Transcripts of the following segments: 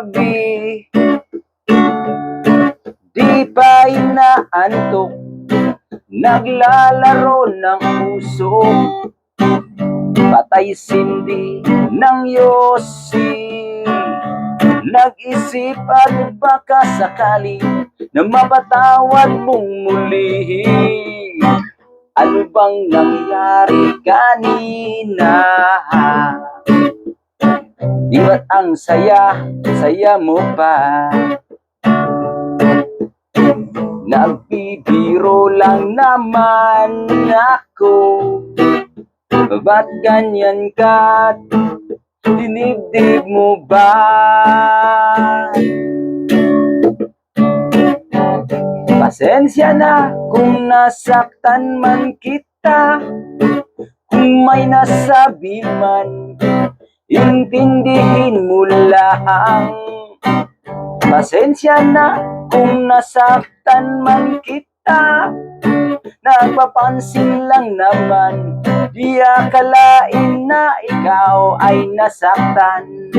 gabi, di pa inaantok, naglalaro ng puso, patay sindi ng yosi. Nag-isip at baka sakali na mapatawad mong muli. Ano bang nangyari kanina? Di ba't ang saya mo pa? Nagbibiro lang naman ako. Ba't ganyan ka? Dinibdib mo ba? Pasensya na kung nasaktan man kita, kung may nasabi man, intindihin mo lang. Pasensya na kung nasaktan man kita, nagpapansin lang naman, di akalain na ikaw ay nasaktan.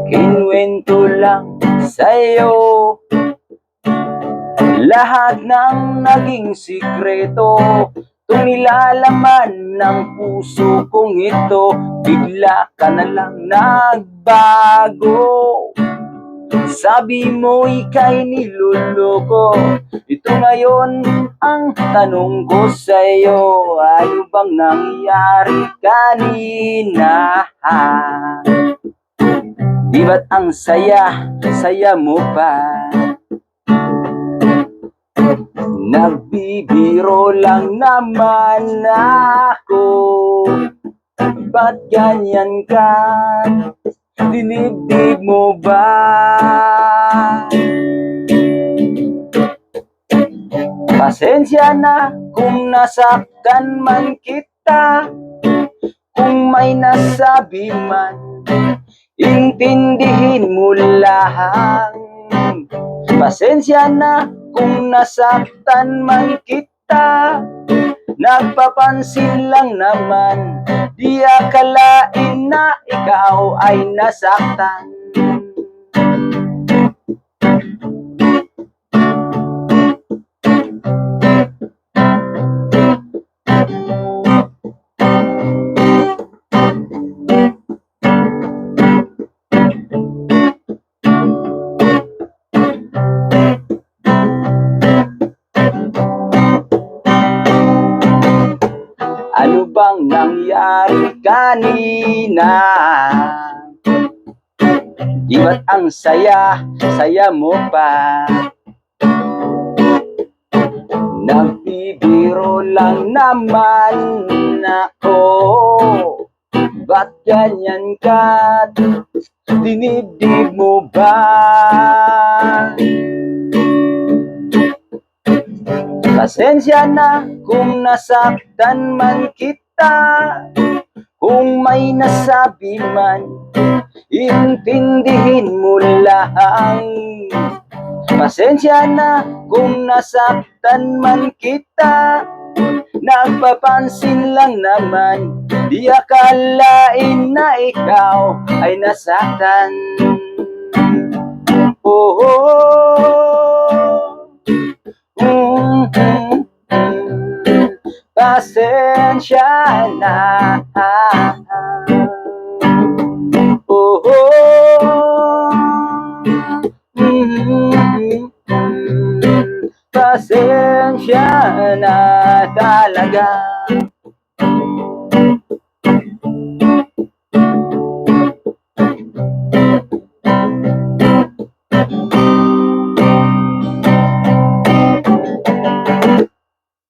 Kinuwento lang sa'yo lahat ng naging sikreto, itong nilalaman ng puso kong ito. Bigla ka na lang nagbago, sabi mo ika'y niloloko. Ito ngayon ang tanong ko sa'yo, ano bang nangyari kanina? Di ba't ang saya mo pa? Nagbibiro lang naman ako. Ba't ganyan ka? Dinibdib mo ba? Pasensya na kung nasaktan man kita, kung may nasabi man, intindihin mo lang. Pasensya na kung nasaktan man kita, nagpapansin lang naman, di akalain na ikaw ay nasaktan. Ano bang nangyari kanina? Di ba't ang saya mo pa? Nagbibiro lang naman ako. Ba't ganyan ka? Dinibdib mo ba? Pasensya na kung nasaktan man kita, kung may nasabi man, intindihin mo lang. Pasensya na kung nasaktan man kita, nagpapansin lang naman, di akalain na ikaw ay nasaktan. Oh, oh. Pasensya na. Oh, oh. Pasensya na talaga.